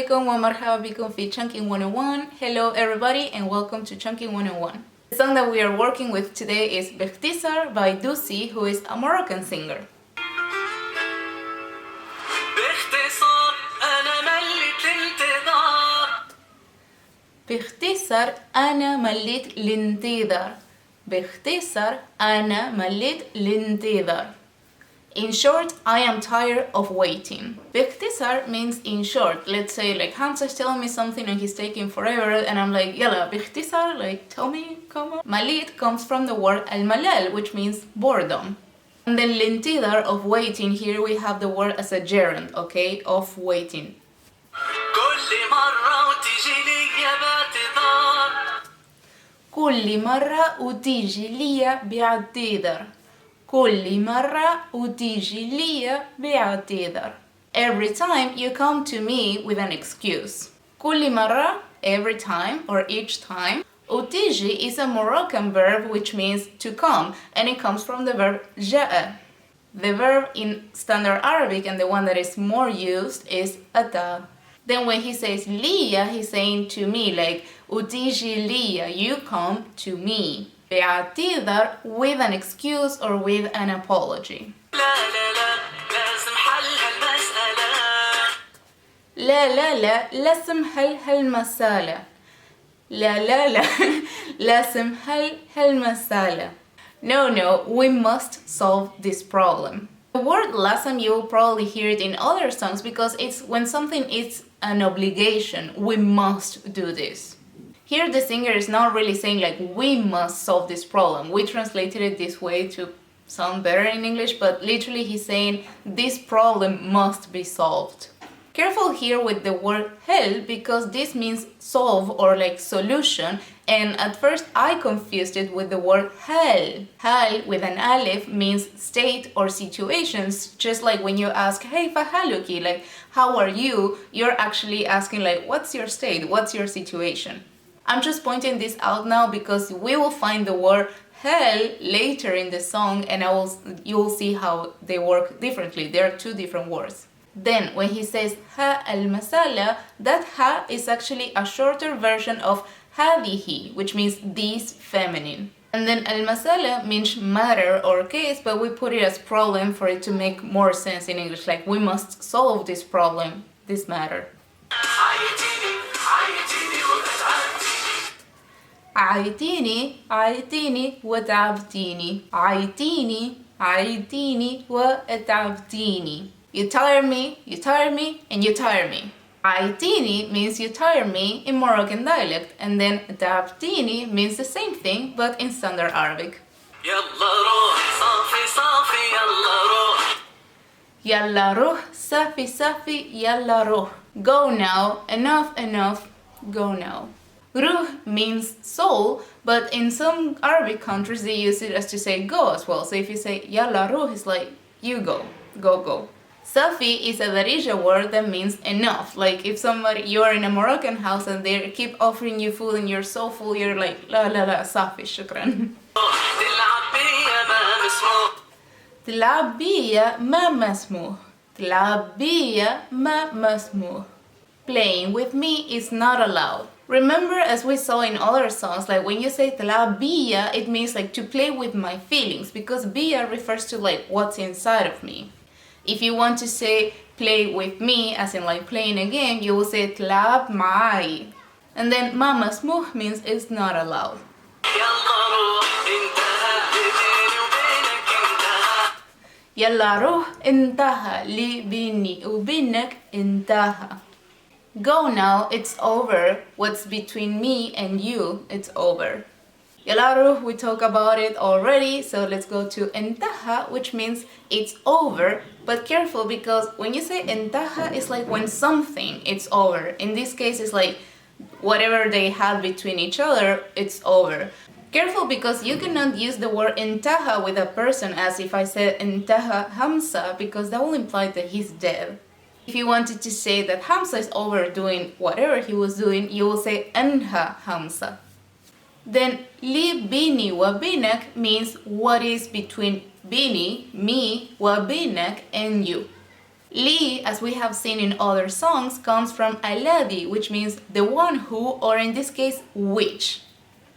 alaikum wa marhaba bikum fi Chunking 101. Hello everybody and welcome to Chunking 101. The song that we are working with today is Bikhtissar by Douzi, who is a Moroccan singer. باختصار أنا مليت الانتظار. باختصار أنا مليت الانتظار. In short, I am tired of waiting. باختصار means in short. Let's say like Hamza's telling me something and he's taking forever and I'm like, Yalla, باختصار, like tell me, come on. Malleit comes from the word الملل, which means boredom. And then الانتظار of waiting, here we have the word as a gerund, okay, of waiting. كل مرة وتجي ليا باعتذار. كل مرة وتجي ليا باعتذار. كل مرة وتجي ليا باعتذار. Every time you come to me with an excuse. كل مرة, every time or each time. وتجي is a Moroccan verb which means to come, and it comes from the verb جاء. The verb in standard Arabic and the one that is more used is أتى. Then when he says liya, he's saying to me, like uteejy liya, you come to me. باعتذار, with an excuse or with an apology. لالالا لازم حل هالمسألة. لالالا لازم حل هالمسألة. لالالا لازم حل هالمسألة. No, we must solve this problem. The word lazam, you will probably hear it in other songs because it's when something is an obligation, we must do this. Here the singer is not really saying like we must solve this problem. We translated it this way to sound better in English, but literally he's saying this problem must be solved. Careful here with the word hell because this means solve or like solution, and at first I confused it with the word hal. Hal with an alif means state or situations, just like when you ask hey fahaluki, like how are you, you're actually asking like what's your state, what's your situation. I'm just pointing this out now because we will find the word hell later in the song and you will see how they work differently. There are two different words. Then when he says هالمسألة, that ha is actually a shorter version of هذه, which means this feminine. And then المسألة means matter or case, but we put it as problem for it to make more sense in English, like we must solve this problem, this matter. عيتيني عيتيني وتعبتيني. عيتيني عيتيني وأتعبتيني. You tire me, and you tire me. عيتيني means you tire me in Moroccan dialect, and then أتعبتيني means the same thing but in standard Arabic. يلا روح صافي صافي يلا روح. يلا روح صافي صافي يلا روح. Go now, enough, go now. Rooh means soul, but in some Arabic countries they use it as to say go as well. So if you say Yalla rooh, it's like you go. Safi is a Darija word that means enough. Like if you are in a Moroccan house and they keep offering you food and you're so full, you're like لا Safi, shukran. تلعب biya ما مسموح. تلعب biya ما مسموح. Playing with me is not allowed. Remember, as we saw in other songs, like when you say تلعب biya, it means like to play with my feelings, because biya refers to like what's inside of me. If you want to say play with me, as in like playing a game, you will say تلعب معي. And then ما مسموح means it's not allowed. يلا روح انتهى لي بيني وبينك انتهى. Go now, it's over. What's between me and you, it's over. Yalla rooh, we talked about it already, so let's go to انتهى, which means it's over. But careful, because when you say انتهى, it's like when something it's over. In this case, it's like whatever they had between each other, it's over. Careful, because you cannot use the word انتهى with a person as if I said انتهى Hamza, because that will imply that he's dead. If you wanted to say that Hamza is over doing whatever he was doing, you will say انهى Hamza. Then li bini wa binak means what is between bini, me, wa binak, and you. Li, as we have seen in other songs, comes from alladhi, which means the one who, or in this case, which.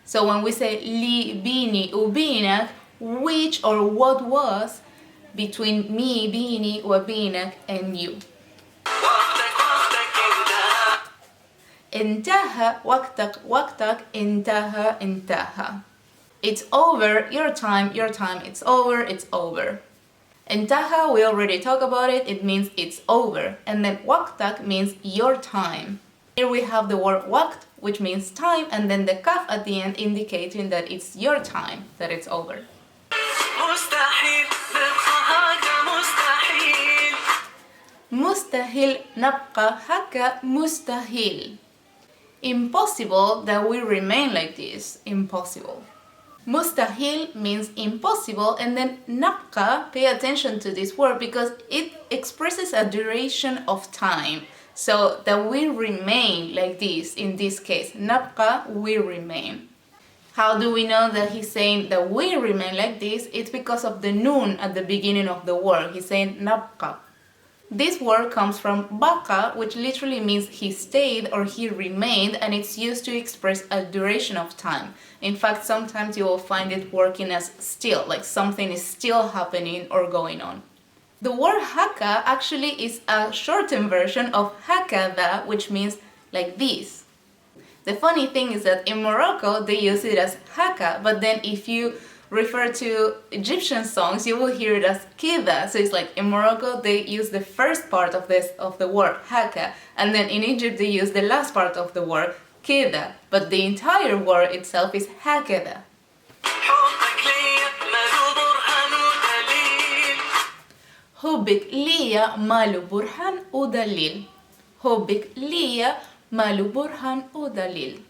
So when we say li bini ubinak, which or what was between me, bini, wabinak, and you. انتهى وقتك وقتك انتهى انتهى. It's over, your time, it's over, it's over. انتهى, we already talked about it, it means it's over. And then وقتك means your time. Here we have the word وقت, which means time, and then the kaf at the end indicating that it's your time, that it's over. مستحيل نبقى هكا مستحيل. مستحيل نبقى هكا مستحيل. Impossible that we remain like this. Impossible. Mustahil means impossible, and then nabqa, pay attention to this word because it expresses a duration of time. So that we remain like this, in this case. Nabqa, we remain. How do we know that he's saying that we remain like this? It's because of the noon at the beginning of the word. He's saying nabqa. This word comes from baqa, which literally means he stayed or he remained, and it's used to express a duration of time. In fact, sometimes you will find it working as still, like something is still happening or going on. The word haka actually is a shortened version of hakada, which means like this. The funny thing is that in Morocco, they use it as haka, but then if you refer to Egyptian songs, you will hear it as kida. So it's like in Morocco they use the first part of the word haka, and then in Egypt they use the last part of the word kida, but the entire word itself is hakada. حبك ليا ماله برهان ودليل. حبك ليا ماله برهان ودليل.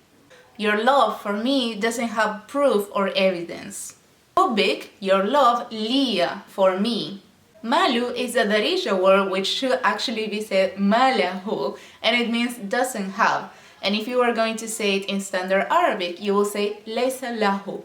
Your love for me doesn't have proof or evidence. حبك, your love, liya, for me. Malu is a Darija word which should actually be said malahu, and it means doesn't have. And if you are going to say it in standard Arabic, you will say laysa lahu.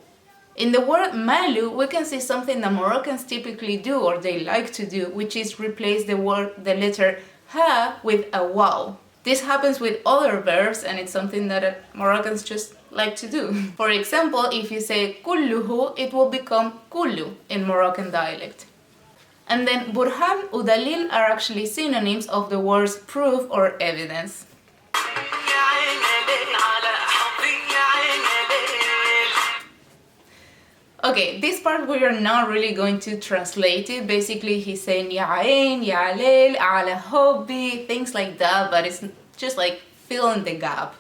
In the word malu, we can see something that Moroccans typically do, or they like to do, which is replace the letter ha with a waw. This happens with other verbs, and it's something that Moroccans just like to do. For example, if you say kulluhu, it will become kullu in Moroccan dialect. And then burhan udalil are actually synonyms of the words proof or evidence. Okay, this part we are not really going to translate it. Basically, he's saying ya ayn, ya lil, ala hobby, things like that, but it's just like fill in the gap.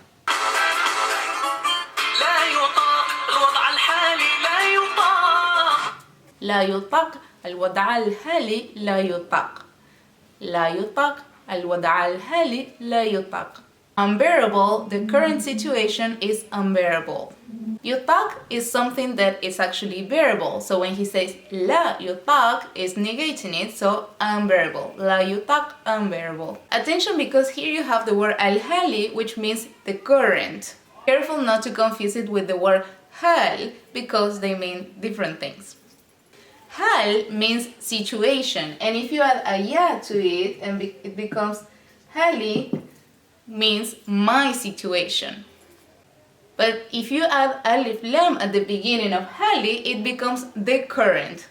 لا يطاق الوضع الحالي لا يطاق. لا يطاق الوضع الحالي لا يطاق. Unbearable, the current situation is unbearable. Yutaq is something that is actually bearable. So when he says la yutaq, is negating it, so unbearable. La yutaq, unbearable. Attention, because here you have the word al-hali, which means the current. Careful not to confuse it with the word hal, because they mean different things. Hal means situation, and if you add a ya to it, and it becomes hali, means my situation. But if you add alif lam at the beginning of hali, it becomes the current.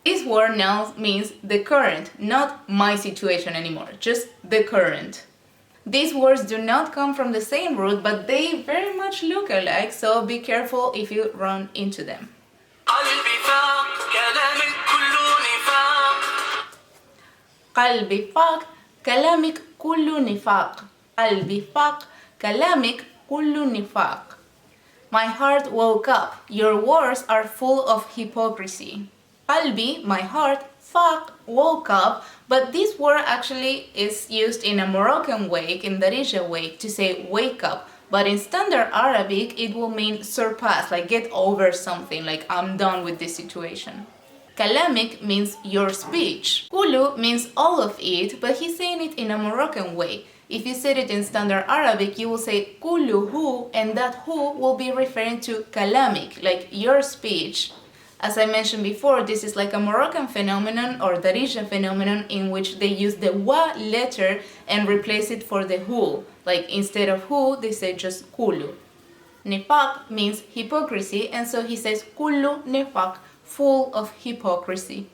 This word now means the current, not my situation anymore, just the current. These words do not come from the same root, but they very much look alike, so be careful if you run into them. قلبي فاق كلامك كله نفاق. قلبي فاق كلامك كله نفاق. My heart woke up. Your words are full of hypocrisy. قلبي, my heart, فاق, woke up, but this word actually is used in a Moroccan way, in Darija way, to say wake up. But in standard Arabic, it will mean surpass, like get over something, like I'm done with this situation. Kalamik means your speech. Kulu means all of it, but he's saying it in a Moroccan way. If you said it in standard Arabic, you will say kulluhu, and that hu will be referring to kalamik, like your speech. As I mentioned before, this is like a Moroccan phenomenon or Darija phenomenon in which they use the wa letter and replace it for the hu. Like instead of hu, they say just kullu. Nifaq means hypocrisy, and so he says kullu nifaq, full of hypocrisy.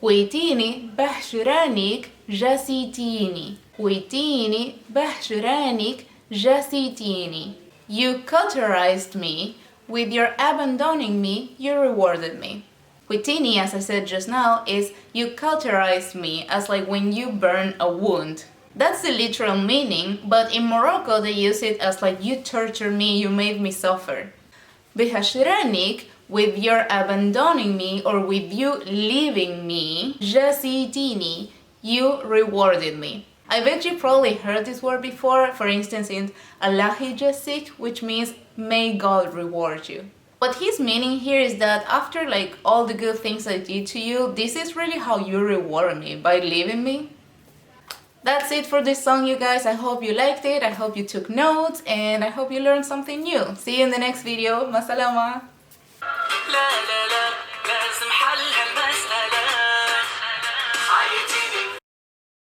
عيتيني بحشرانك جاسيتيني. عيتيني بحشرانك جاسيتيني. You cauterized me. With your abandoning me, you rewarded me. عيتيني, as I said just now, is you cauterized me, as like when you burn a wound. That's the literal meaning, but in Morocco they use it as like you torture me, you made me suffer. بحشرانك, with your abandoning me or with you leaving me, جاسيتيني, you rewarded me. I bet you probably heard this word before, for instance in Allah jasik, which means may God reward you. What he's meaning here is that after like all the good things I did to you, this is really how you reward me, by leaving me. That's it for this song, you guys. I hope you liked it, I hope you took notes, and I hope you learned something new. See you in the next video. Masalama.